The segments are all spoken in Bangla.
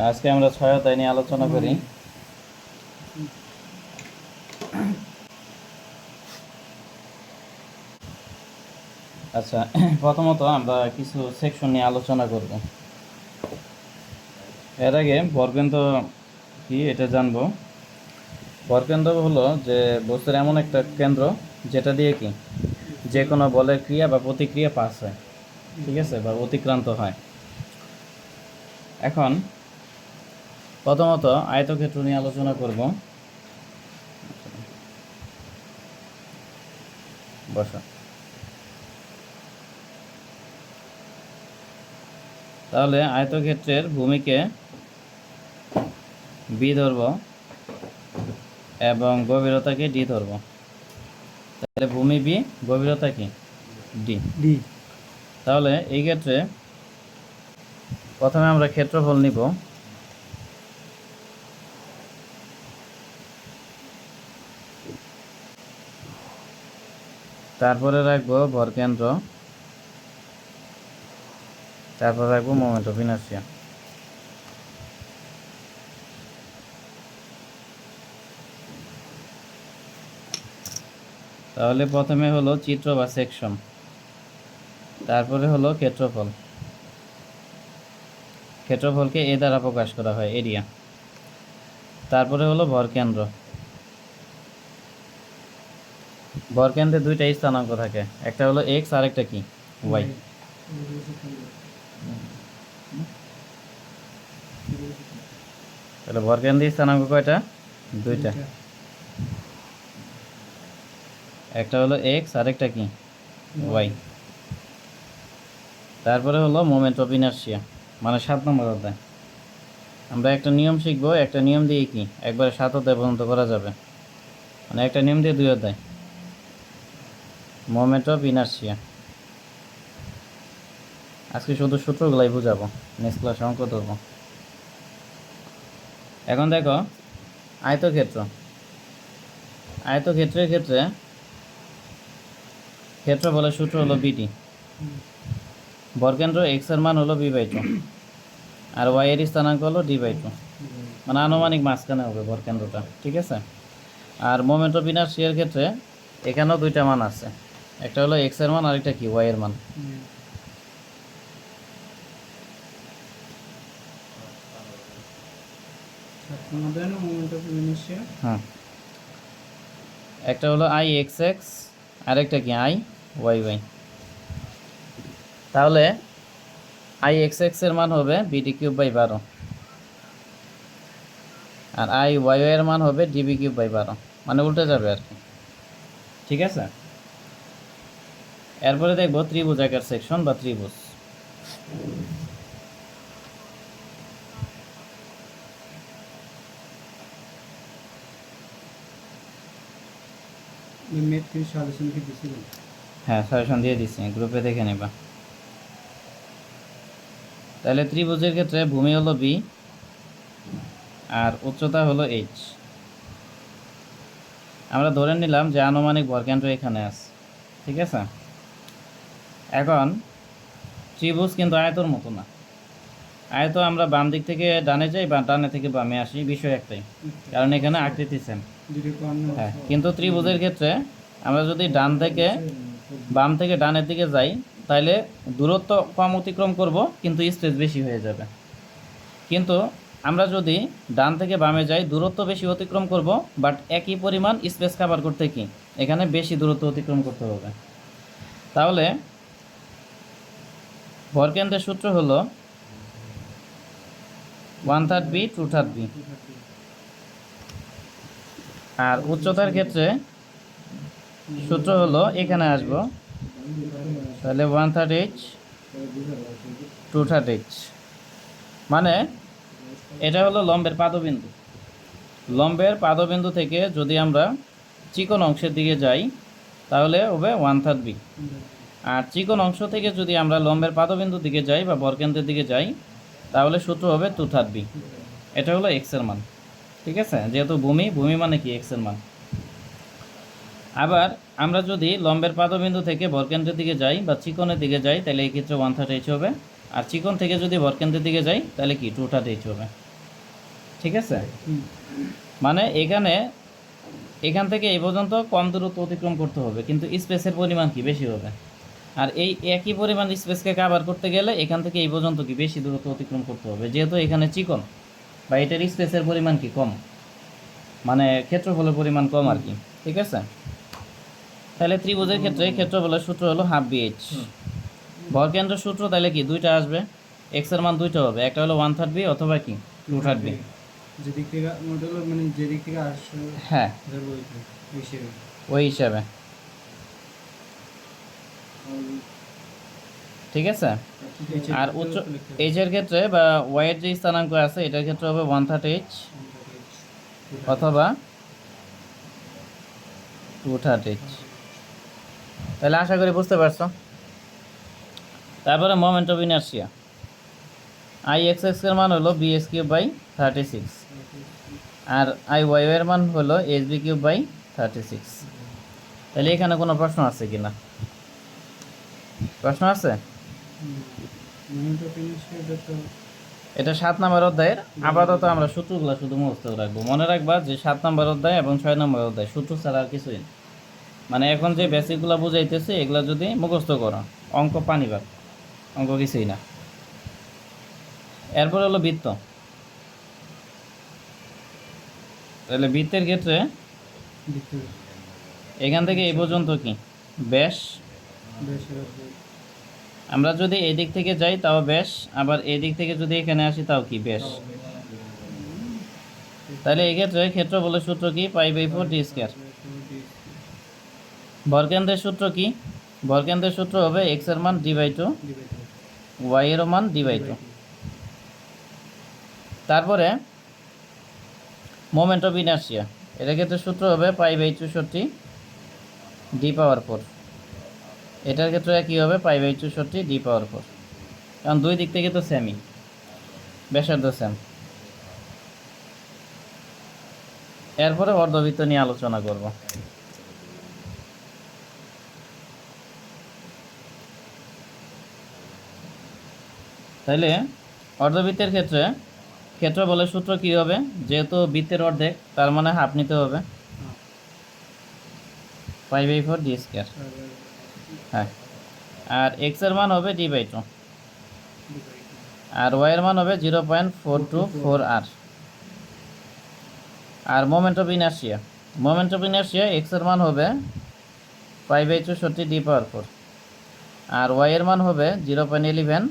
আজকে আমরা সহায়তা নিয়ে আলোচনা করি। আচ্ছা, প্রথমত আমরা কিছু সেকশন নিয়ে আলোচনা করব। এর আগে বর্গকেন্দ্র কি এটা জানবো। বর্গকেন্দ্র হলো যে বস্তুর এমন একটা কেন্দ্র যেটা দিয়ে কি যে কোনো বলের ক্রিয়া বা প্রতিক্রিয়া পাস হয়, ঠিক আছে, বা অতিক্রান্ত হয়। এখন প্রথমত আয়তক্ষেত্র নিয়ে আলোচনা করব। বসা। তাহলে আয়তক্ষেত্রের ভূমিকে বি ধরব এবং গভীরতাকে ডি ধরব। তাহলে ভূমি বি, গভীরতা কি ডি। তাহলে এই ক্ষেত্রে প্রথমে আমরা ক্ষেত্রফল নিব। তারপরে রাখবো ভরকেন্দ্র, তারপর রাখবো মোমেন্ট অফ ইনার্শিয়া। তাহলে প্রথমে হলো চিত্র বা সেকশন, তারপরে হলো ক্ষেত্রফল। ক্ষেত্রফলকে এ দ্বারা প্রকাশ করা হয়, এরিয়া। তারপরে হলো ভরকেন্দ্র। ভরকেন্দ্রে দুইটা স্থানাঙ্ক থাকে, একটা হলো এক্স আর একটা কি ওয়াই। তাহলে ভরকেন্দ্রের স্থানাঙ্ক কয়টা? দুইটা, একটা হলো এক্স আর একটা কি ওয়াই। তারপরে হলো মোমেন্ট অফ ইনার্শিয়া, মানে 7 নম্বর অধ্যায়। আমরা একটা নিয়ম শিখবো, একটা নিয়ম দিয়ে কি একবারে 7 অধ্যায় পর্যন্ত করা যাবে, মানে একটা নিয়ম দিয়ে 2 অধ্যায়। মোমেন্ট অফ ইনার্শিয়া আজকে শুধু সূত্রগুলাই বুঝাবো, নেক্সট ক্লাসে অঙ্ক ধরবো। এখন দেখো আয়তক্ষেত্র। আয়তক্ষেত্রের ক্ষেত্রে ক্ষেত্রফলের সূত্র হলো বিটি। বর্গকেন্দ্র এক্স এর মান হলো বি/2 আর ওয়াই এর স্থানাঙ্ক হলো ডি/2, মানে আনুমানিক মাঝখানে হবে বর্গকেন্দ্রটা, ঠিক আছে। আর মোমেন্ট অফ ইনার্শিয়ার ক্ষেত্রে এখানেও দুইটা মান আছে, একটা হলো এক্স এর মান আর একটা কি ওয়াই এর মান। হ্যাঁ, একটা হলো আই এক্স এক্স আর একটা কি আই ওয়াই ওয়াই। তাহলে আই এক্স এক্স এর মান হবে BD3/12 আর আই ওয়াই এর মান হবে DB3/12, মানে উল্টে যাবে আর কি, ঠিক আছে। এরপরে দেখবো ত্রিভুজ আকার সেকশন বা ত্রিভুজ। হ্যাঁ, সাজেশন দিয়ে দিচ্ছি, গ্রুপে দেখে নেবা। তাহলে ত্রিভুজের ক্ষেত্রে ভূমি হলো বি আর উচ্চতা হলো এইচ। আমরা ধরে নিলাম যে আনুমানিক ভরকেন্দ্র এখানে আছে, ঠিক আছে। এখন ত্রিভুজ কিন্তু আয়তর মতো না। আয়ত আমরা বাম দিক থেকে ডানে যাই বা ডানে থেকে বামে আসি, বিষয় একটাই, কারণ এখানে আকৃতি সেম। হ্যাঁ, কিন্তু ত্রিভুজের ক্ষেত্রে আমরা যদি ডান থেকে বাম থেকে ডানের দিকে যাই তাহলে দূরত্ব কম অতিক্রম করব, কিন্তু স্পেস বেশি হয়ে যাবে। কিন্তু আমরা যদি ডান থেকে বামে যাই দূরত্ব বেশি অতিক্রম করব, বাট একই পরিমাণ স্পেস কভার করতে কি এখানে বেশি দূরত্ব অতিক্রম করতে হবে। তাহলে ভরকেন্দ্রের সূত্র হলো 1/3 বি 2/3 বি। আর উচ্চতার ক্ষেত্রে সূত্র হলো এখানে আসবো, তাহলে 1/3 এইচ 2/3 এইচ, মানে এটা হলো লম্বের পাদবিন্দু। লম্বের পাদবিন্দু থেকে যদি আমরা চিকন অংশের দিকে যাই তাহলে হবে 1/3 বি, আর চিকন অংশ থেকে যদি আমরা লম্বের পাদবিন্দুর দিকে যাই বা বর্গকেন্দ্রের দিকে যাই তাহলে সূত্র হবে 2/3 বি। এটা হলো এক্স এর মান, ঠিক আছে, যেহেতু ভূমি মানে কি এক্স এর মান। আবার আমরা যদি লম্বের পাদবিন্দু থেকে বর্গকেন্দ্রের দিকে যাই বা চিকনের দিকে যাই তাহলে এই ক্ষেত্রে 1/3 এইচ হবে, আর চিকন থেকে যদি বর্গকেন্দ্রের দিকে যাই তাহলে কি 2/3 এইচ হবে। ঠিক আছে, মানে এখান থেকে এই পর্যন্ত কম দূরত্ব অতিক্রম করতে হবে, কিন্তু স্পেসের পরিমাণ কি বেশি হবে। আর এই একই পরিমাণ স্পেসকে কাভার করতে গেলে এখান থেকে এই পর্যন্ত কি বেশি দূরত্ব অতিক্রম করতে হবে, যেহেতু এখানে চিকন বা এটার স্পেসের পরিমাণ কি কম, মানে ক্ষেত্রফলের পরিমাণ কম আর কি। ঠিক আছে, তাহলে ত্রিভুজের ক্ষেত্রে ক্ষেত্রফলের সূত্র হলো হাফ বিএইচ। ভরকেন্দ্রের সূত্র তাহলে কি দুইটা আসবে, এক্স এর মান দুইটা হবে, একটা হলো 1/3 বি অথবা কি 2/3 বি। যেদিক থেকে মানে যেদিক থেকে আসছে হ্যাঁ, হিসেবে ওই হিসাবে। ঠিক আছে, আর উচ্চ এইচ এর ক্ষেত্রে বা ওয়াই এর যে স্থানাঙ্ক আছে এটার ক্ষেত্রে হবে 1/3 অথবা 2/3। তাহলে আশা করি বুঝতে পারছো। তারপরে moment of inertia, I x x এর মান হলো বি এস কিউব বাই 36, আর আই ওয়াই এর মান হলো এস বি কিউব বাই 36। তাহলে এখানে কোনো প্রশ্ন আছে কি না? প্রশ্ন আছে? এটা 7 নম্বর অধ্যায়ের। আপাতত আমরা সূত্রগুলো শুধু মুখস্থ রাখবো। মনে রাখবা যে 7 নম্বর অধ্যায় এবং 6 নম্বর অধ্যায় সূত্র ছাড়া আর কিছুই না। মানে এখন যে বেসিকগুলো বুঝাইতেছে এগুলো যদি মুখস্থ করো, অঙ্ক পানিবাদ, অঙ্ক কিছুই না। এরপর হলো বৃত্ত। তাহলে বৃত্তের ক্ষেত্রে এখান থেকে এই পর্যন্ত কি ব্যাস, আমরা যদি এই দিক থেকে যাই তাও ব্যাস, আবার এই দিক থেকে যদি এখানে আসি তাও কি ব্যাস। তাহলে এই ক্ষেত্রে ক্ষেত্রফলের সূত্র কি পাই/4 ডি স্কয়ার। ভরকেন্দ্রের সূত্র কি? ভরকেন্দ্রের সূত্র হবে এক্স এর মান d/2, ওয়াই এর মান d/2। তারপরে মোমেন্ট অফ ইনার্শিয়া, এটার ক্ষেত্রে সূত্র হবে পাই/64 d⁴। এটার ক্ষেত্রে কি হবে পাই/64 d⁴, কারণ দুই দিক থেকে তো সেমই, ব্যাসার্ধ সেম। এরপরে অর্ধবৃত্ত নিয়ে আলোচনা করব। তাইলে অর্ধবৃত্তের ক্ষেত্রে ক্ষেত্রফলের সূত্র কি হবে? যেহেতু বৃত্তের অর্ধেক তার মানে হাফ নিতে হবে, পাই/4 ডি স্কয়ার। হ্যাঁ, আর এক্স এর মান হবে d/2, আর ওয়াই এর মান হবে 0.424 আর। আর moment of inertia, moment of inertia X এর মান হবে পাই/64 d⁴, আর ওয়াই এর মান হবে 0.11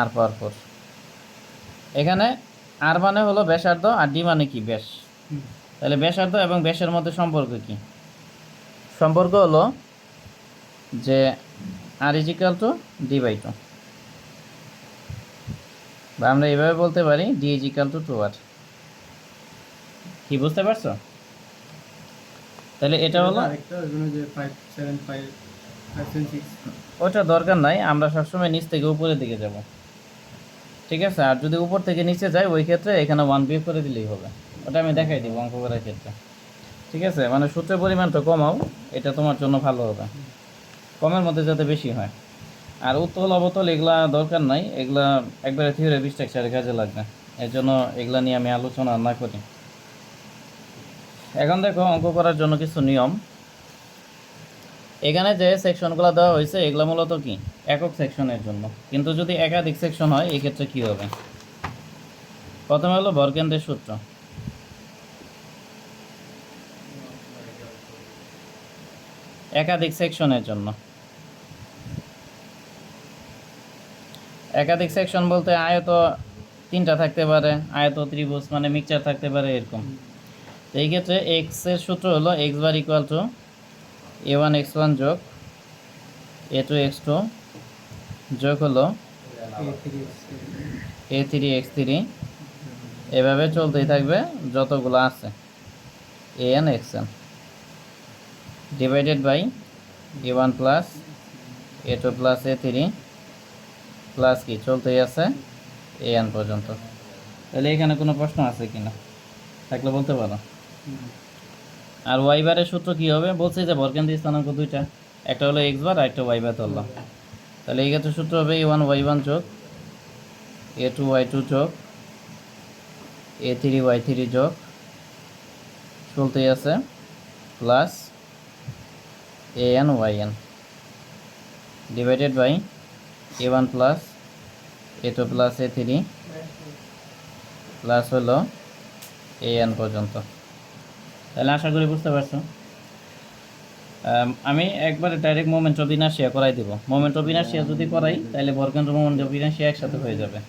r⁴। এখানে আর মানে হলো ব্যাসার্ধ আর ডি মানে কি ব্যাস। তাহলে ব্যাসার্ধ এবং ব্যাসের মধ্যে সম্পর্ক কি? সম্পর্ক হলো যে আর ইজিক্যাল টু d/2, বা আমরা এইভাবে বলতে পারি d ইজিক্যাল টু 2r। কি বুঝতে পারছো? তাহলে এটা হলো, ওটা দরকার নাই, আমরা সবসময় নিচ থেকে উপরের দিকে যাব। ঠিক আছে, আর যদি উপর থেকে নিচে যায় ওই ক্ষেত্রে এখানে 1 বিয়োগ করে দিলেই হবে। ওটা আমি দেখাই দিব অঙ্ক করার ক্ষেত্রে। ঠিক আছে, মানে সূত্রের পরিমাণটা কমাও, এটা তোমার জন্য ভালো হবে, কমের মধ্যে যাতে বেশি হয়। আর উত্তল অবতল এগুলা দরকার নাই, এগুলা একবারে থিওরি স্ট্রাকচারের কাজে লাগবে, এর জন্য এগুলা নিয়ে আমি আলোচনা না করি। এখন দেখো অঙ্ক করার জন্য কিছু নিয়ম। এখানে যে সেকশনগুলো দেওয়া হয়েছে এগুলো মূলত কি একক সেকশনের জন্য, কিন্তু যদি একাধিক সেকশন হয় এই ক্ষেত্রে কী হবে? প্রথমে হলো ভরকেন্দ্রের সূত্র। একাধিক সেকশনের জন্য, একাধিক সেকশন বলতে আয়ত 3টা থাকতে পারে, আয়ত ত্রিভুজ মানে মিক্সচার থাকতে পারে এরকম। তো এই ক্ষেত্রে এক্স এর সূত্র হলো x bar equal to a1 x1 যোগ a2 x2 যোগ হলো a3 x3, এভাবে চলতেই থাকবে যতগুলো আছে an xn, divided by a1 plus a2 plus a3 plus কি চলতেই আছে an পর্যন্ত। তাহলে এখানে কোনো প্রশ্ন আছে কি না? থাকলে বলতে পারো। আর ওয়াই বারের সূত্র কী হবে? বলছে যে ভরকেন্দ্রের স্থানাঙ্ক দুইটা, একটা হলো এক্স বার আর একটা ওয়াই বার ধরলাম। তাহলে এই ক্ষেত্রে সূত্র হবে a1 y1 যোগ a2 y2 যোগ a3y3 যোগ চলতেই আছে plus an yn divided by a1 plus a2 plus a3 plus হলো an পর্যন্ত। তাহলে আশা করি বুঝতে পারছো। আমি একবারে ডাইরেক্ট মোমেন্ট অফ ইনার্শিয়া করাই দিব। মোমেন্ট অফ ইনার্শিয়া যদি করাই তাহলে ভরকেন্দ্র মোমেন্ট অফ ইনার্শিয়া একসাথে হয়ে যাবে,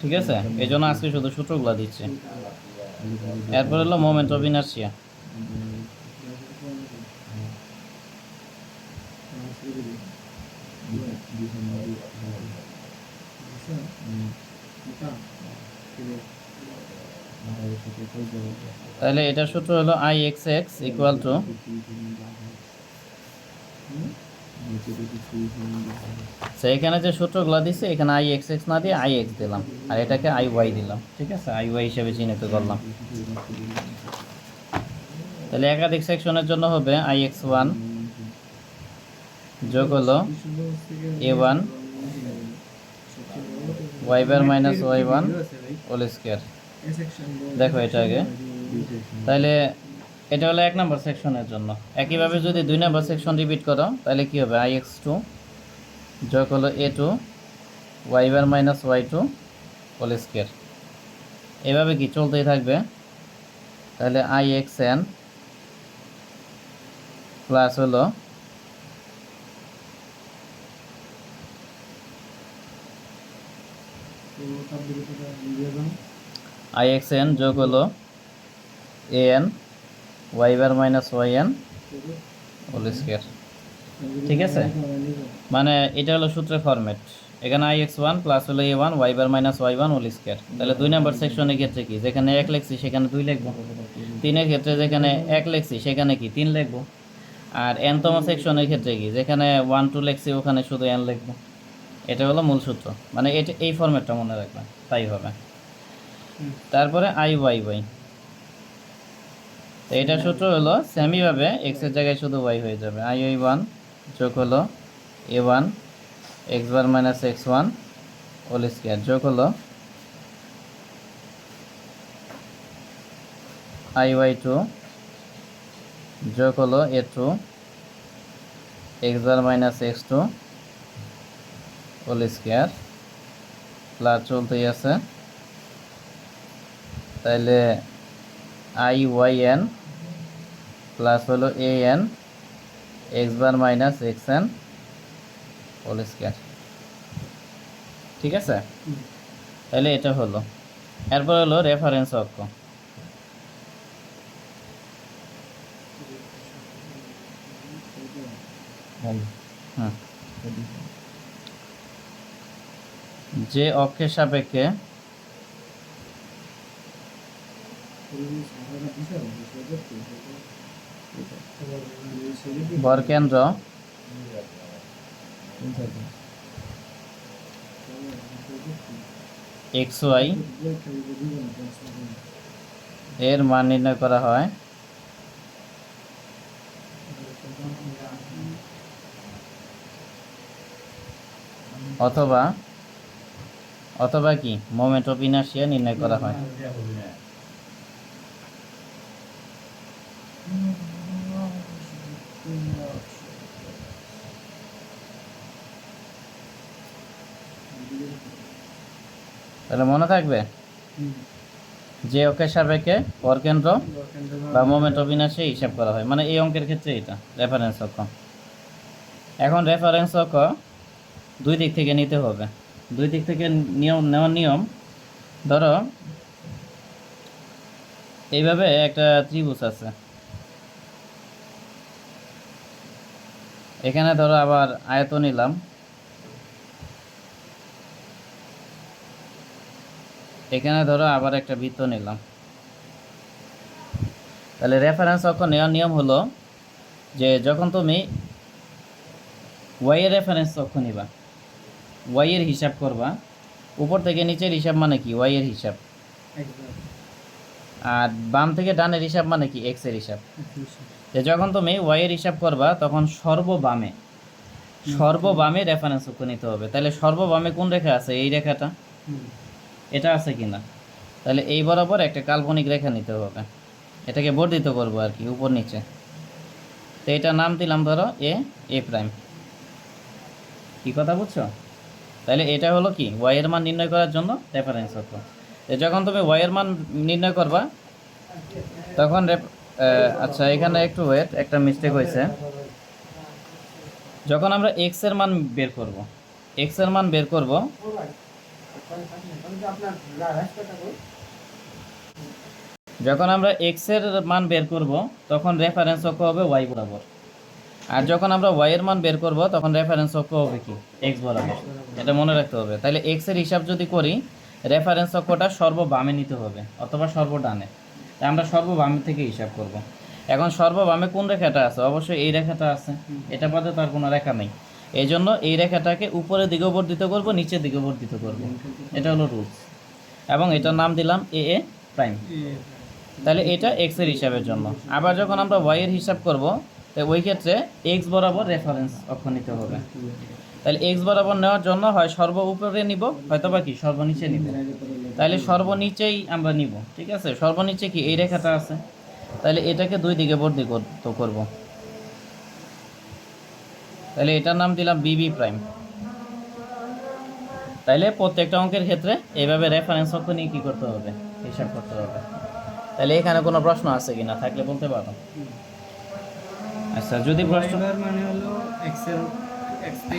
ঠিক আছে? এই জন্য আজকে শুধু সূত্রগুলো দিচ্ছি। এরপর হলো মোমেন্ট অফ ইনার্শিয়া। তাহলে এটার সূত্র হলো i x x equal to এখানে যে সূত্রগুলো দিচ্ছে এখানে আই এক্স এক্স না দিয়ে আই এক্স দিলাম আর এটাকে আই ওয়াই দিলাম, ঠিক আছে? আই ওয়াই হিসেবে চিহ্নিত করলাম। তাহলে একাধিক সেকশনের জন্য হবে আই এক্স ওয়ান যোগ হলো a one y bar minus y one whole square. দেখো এটা আগে, তাহলে এটা হলো 1 নম্বর সেকশনের জন্য। একইভাবে যদি 2 নম্বর সেকশন রিপিট করো তাহলে কি হবে আই এক্স টু যোগ হলো a two y bar minus y two whole square. এভাবে কি চলতেই থাকবে। তাহলে আই এক্স এন প্লাস হলো আই এক্স এন যোগ হলো a n y bar minus y n whole square, ঠিক আছে? মানে এটা হলো সূত্রের ফরম্যাট। এখানে আই এক্স ওয়ান প্লাস হলো a one y bar minus y one whole square. তাহলে 2 নম্বর সেকশনের ক্ষেত্রে কি যেখানে 1 লিখছি সেখানে 2 লিখবো, 3-এর ক্ষেত্রে যেখানে 1 লিখছি সেখানে কি 3 লিখবো, আর n-তম সেকশনের ক্ষেত্রে কি যেখানে 1 2 লিখছি ওখানে শুধু n লিখবো। এটা হলো মূল সূত্র, মানে এটা এই ফরম্যাটটা মনে রাখবেন, তাই হবে। তারপরে আই ওয়াই ওয়াই, তো এটার সূত্র হলো সেমইভাবে এক্স এর জায়গায় শুধু ওয়াই হয়ে যাবে। আই ওয়াই ওয়ান যোগ হলো a one x bar minus x one whole square যোগ হলো আই ওয়াই টু যোগ হলো a two x bar minus x two whole square plus চলতেই আছে। তাহলে আই ওয়াই এন প্লাস হলো a n x bar minus x n whole square, ঠিক আছে? তাহলে এটা হলো। এরপর হলো রেফারেন্স অক্ষ। যে অক্ষের সাপেক্ষে ভরকেন্দ্র এক্স ওয়াই এর মান নির্ণয় করা হয় অথবা অথবা কি মোমেন্ট অফ ইনার্শিয়া নির্ণয় করা হয়। তাহলে মনে থাকবে যে অক্ষের সাপেক্ষে ভরকেন্দ্র বা মোমেন্ট অফ ইনার্শিয়া হিসাব করা হয়, মানে এই অঙ্কের ক্ষেত্রে এটা রেফারেন্স অক্ষ। এখন রেফারেন্স অক্ষ 2 দিক থেকে নিতে হবে। 2 দিক থেকে নেওয়ার নিয়ম, ধরো এইভাবে একটা ত্রিভুজ আছে, এখানে ধরো আবার আয়ত নিলাম, এখানে ধরো আবার একটা বৃত্ত নিলাম। তাহলে রেফারেন্স অক্ষ নেওয়ার নিয়ম হলো যে যখন তুমি ওয়াই এর রেফারেন্স অক্ষ নিবা, ওয়াই এর হিসাব করবা, উপর থেকে নিচের হিসাব মানে কি ওয়াই এর হিসাব, আর বাম থেকে ডানের হিসাব মানে কি এক্স এর হিসাব। যখন তুমি ওয়াই এর হিসাব করবা তখন সর্ববামে রেফারেন্স অক্ষ নিতে হবে। তাহলে সর্ববামে কোন রেখা আছে? এই রেখাটা, এটা আছে কিনা? তাহলে এই বরাবর একটা কাল্পনিক রেখা নিতে হবে, এটাকে বর্ধিত করব আর কি উপর নিচে। তো এটার নাম দিলাম ধরো এ প্রাইম। কি কথা বুঝছো? তাহলে এটা হলো কি ওয়াই এর মান নির্ণয় করার জন্য রেফারেন্স অক্ষ। যখন তুমি ওয়াই এর মান নির্ণয় করবা তখন আচ্ছা এখানে একটু ওয়েট, একটা মিস্টেক হয়েছে। যখন আমরা এক্স এর মান বের করব, এক্স এর মান বের করব, যখন আমরা এক্স এর মান বের করব তখন রেফারেন্স অক্ষ হবে ওয়াই বরাবর। আর যখন আমরা ওয়াই এর মান বের করব তখন রেফারেন্স অক্ষ হবে কি এক্স বরাবর। এটা মনে রাখতে হবে। তাহলে এক্স এর হিসাব যদি করি রেফারেন্স অক্ষটা সর্ববামে নিতে হবে অথবা সর্বডানে। তাই আমরা সর্ববামে থেকে হিসাব করব। এখন সর্ববামে কোন রেখাটা আছে? অবশ্যই এই রেখাটা আছে, এটা বাদে তার কোনো রেখা নেই। এই জন্য এই রেখাটাকে উপরের দিকে বর্ধিত করব, নিচের দিকে বর্ধিত করব, এটা হলো রুলস। এবং এটার নাম দিলাম এ প্রাইম। তাহলে এটা এক্স এর হিসাবের জন্য। আবার যখন আমরা ওয়াই এর হিসাব করব ওই ক্ষেত্রে এক্স বরাবর রেফারেন্স অক্ষ নিতে হবে। তাহলে এক্স বরাবর নেওয়ার জন্য হয় সর্ব উপরে নিব, হয়তো বা কি সর্বনিচে নিব। তাহলে সর্বনিচেই আমরা নিব, ঠিক আছে? সর্বনিচে কি এই রেখাটা আছে, তাহলে এটাকে দুই দিকে বর্ধিত করব। তাহলে এটার নাম দিলাম বিবি প্রাইম। তাহলে প্রত্যেকটা অঙ্কের ক্ষেত্রে এইভাবে রেফারেন্স অক্ষ নিয়ে কী করতে হবে, হিসাব করতে হবে। তাহলে এখানে কোনো প্রশ্ন আছে কি না, থাকলে বলতে পারো। আচ্ছা যদি প্রশ্ন মানে হলো x এর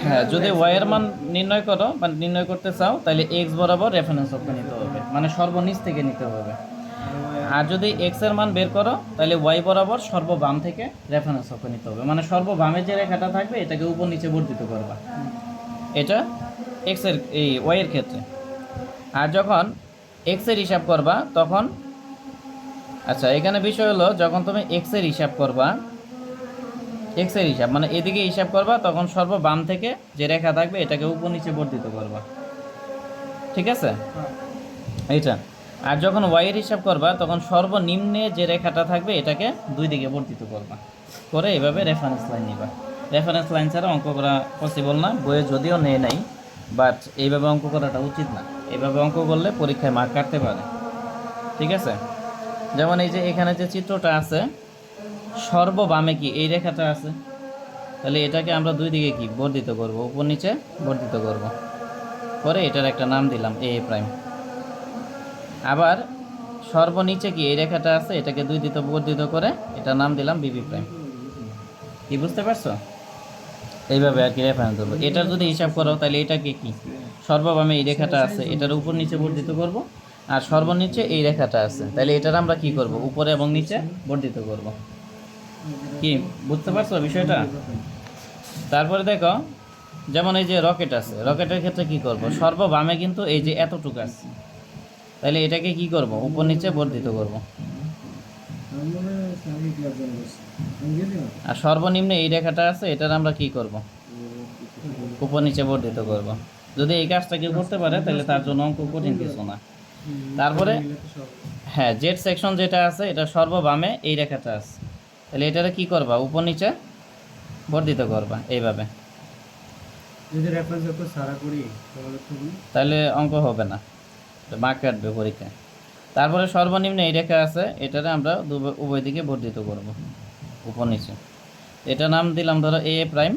হ্যাঁ, যদি ওয়াই এর মান নির্ণয় করো বা নির্ণয় করতে চাও তাহলে এক্স বরাবর রেফারেন্স অক্ষ নিতে হবে, মানে সর্বনিচ থেকে নিতে হবে। আর যদি এক্স এর মান বের করো তাহলে ওয়াই বরাবর সর্ববাম থেকে রেফারেন্স অক্ষ নিতে হবে, মানে সর্ববামে যে রেখাটা থাকবে এটাকে উপর নিচে বর্ধিত করবা। এটা এক্স এর এই ওয়াই এর ক্ষেত্রে। আর যখন এক্স এর হিসাব করবা তখন আচ্ছা এখানে বিষয় হলো যখন তুমি এক্স এর হিসাব করবা, এক্স এর হিসাব মানে এদিকে হিসাব করবা তখন সর্ববাম থেকে যে রেখা থাকবে এটাকে উপর নিচে বর্ধিত করবা, ঠিক আছে? এইটা। আর যখন ওয়াই এর হিসাব করবা তখন সর্বনিম্নে যে রেখাটা থাকবে এটাকে দুই দিকে বর্ধিত করবা, করে এভাবে রেফারেন্স লাইন নিবা। রেফারেন্স লাইন ছাড়া অঙ্ক করা পসিবল না, বইয়ে যদিও নেই নাই, বাট এইভাবে অঙ্ক করাটা উচিত না। এইভাবে অঙ্ক করলে পরীক্ষায় মার্ক কাটতে পারে, ঠিক আছে? যেমন এই যে এখানে যে চিত্রটা আছে সর্ববামে কি এই রেখাটা আছে, তাহলে এটাকে আমরা দুই দিকে কি বর্ধিত করব, উপর নিচে বর্ধিত করব, করে এটার একটা নাম দিলাম এ প্রাইম। আবার সর্বনিচে কি এই রেখাটা আছে এটাকে দুই দিকে বর্ধিত করে এটার নাম দিলাম বিবি প্রাইম। কি বুঝতে পারছো? এইভাবে আর কি রেফারেন্স দেবো। এটার যদি হিসাব করো তাহলে এটাকে কি সর্ববামে এই রেখাটা আছে এটার উপর নিচে বর্ধিত করব, আর সর্বনিচে এই রেখাটা আছে তাহলে এটার আমরা কি করব উপরে এবং নিচে বর্ধিত করব। কি বুঝতে পারছো বিষয়টা? তারপরে দেখো যেমন এই যে রকেট আছে, রকেটের ক্ষেত্রে কি করব সর্ববামে কিন্তু এই যে এতটুকু আছে, তাহলে এটাকে কি করব উপর নিচে বর্ধিত করব। আর সর্বনিম্নে এই রেখাটা আছে এটার আমরা কি করব উপর নিচে বর্ধিত করব। যদি এই কাজটা কেউ করতে পারে তাহলে তার জন্য অঙ্ক কঠিন কিছু না। তারপরে হ্যাঁ জেড সেকশন যেটা আছে এটা সর্ববামে এই রেখাটা আছে, তাহলে এটারে কি করবা উপর নিচে বর্ধিত করবা এইভাবে। যদি রেফারেন্স অক্ষ সারা করি তাহলে অঙ্ক হবে না, মার্ক কাটবে পরীক্ষায়। তারপরে সর্বনিম্ন এই রেখা আছে এটারে আমরা উভয় দিকে বর্ধিত করব উপর নিচে। এটা নাম দিলাম ধরো এ প্রাইম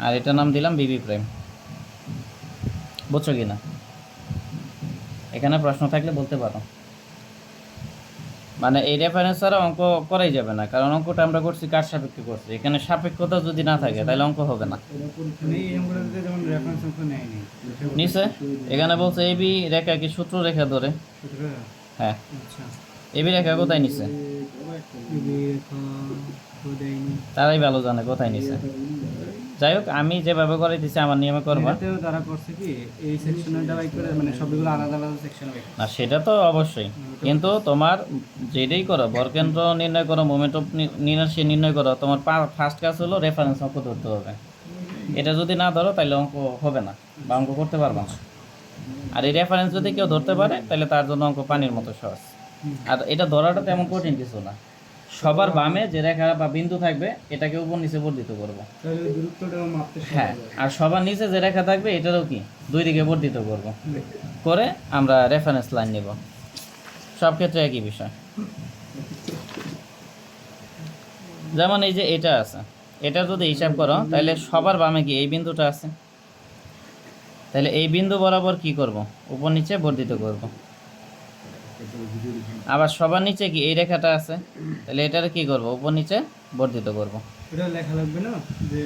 আর এটা নাম দিলাম বিবি প্রাইম। বুঝছো কি না? এখানে প্রশ্ন থাকলে বলতে পারো। মানে এই রেফারেন্স ছাড়া অঙ্ক করাই যাবে না, কারণ অঙ্কটা আমরা করছি কার সাপেক্ষে করছি। এখানে সাপেক্ষতা যদি না থাকে তাহলে অঙ্ক হবে না। নিচে এখানে বলছে এবি রেখা কি সূত্র রেখা ধরে, হ্যাঁ এবি রেখা কোথায় নিছে তারাই ভালো জানে কোথায় নিছে। যাই হোক আমি যেভাবে করে দিচ্ছি আমার নিয়মে করবা। তারা করছে কি এই সেকশনে ডালাই করে মানে সবগুলো আলাদা আলাদা সেকশনে না সেটা তো অবশ্যই, কিন্তু তোমার যেটাই করো বরকেন্দ্র নির্ণয় করো মোমেন্ট অফ ইনার্সি নির্ণয় করো, তোমার ফার্স্ট কাজ হলো রেফারেন্স অঙ্ক ধরতে হবে। এটা যদি না ধরো তাহলে অঙ্ক হবে না বা অঙ্ক করতে পারবে না। আর এই রেফারেন্স যদি কেউ ধরতে পারে তাহলে তার জন্য অঙ্ক পানির মতো সহজ। আর এটা ধরাটা তেমন কঠিন কিছু না। সবার বামে যে রেখা বা বিন্দু থাকবে এটাকে উপর নিচে বর্ধিত করব, হ্যাঁ। আর সবার নিচে যে রেখা থাকবে এটারও কি দুই দিকে বর্ধিত করব, করে আমরা রেফারেন্স লাইন নেব। সব ক্ষেত্রে একই বিষয়। যেমন এই যে এটা আছে, এটা যদি হিসাব করো তাহলে সবার বামে কি এই বিন্দুটা আছে, তাহলে এই বিন্দু বরাবর কি করব, উপর নিচে বর্ধিত করব। আবার সবার নিচে কি এই রেখাটা আছে, তাহলে এটার কি করব, উপর নিচে বর্ধিত করব। এটা লেখা লাগবে না যে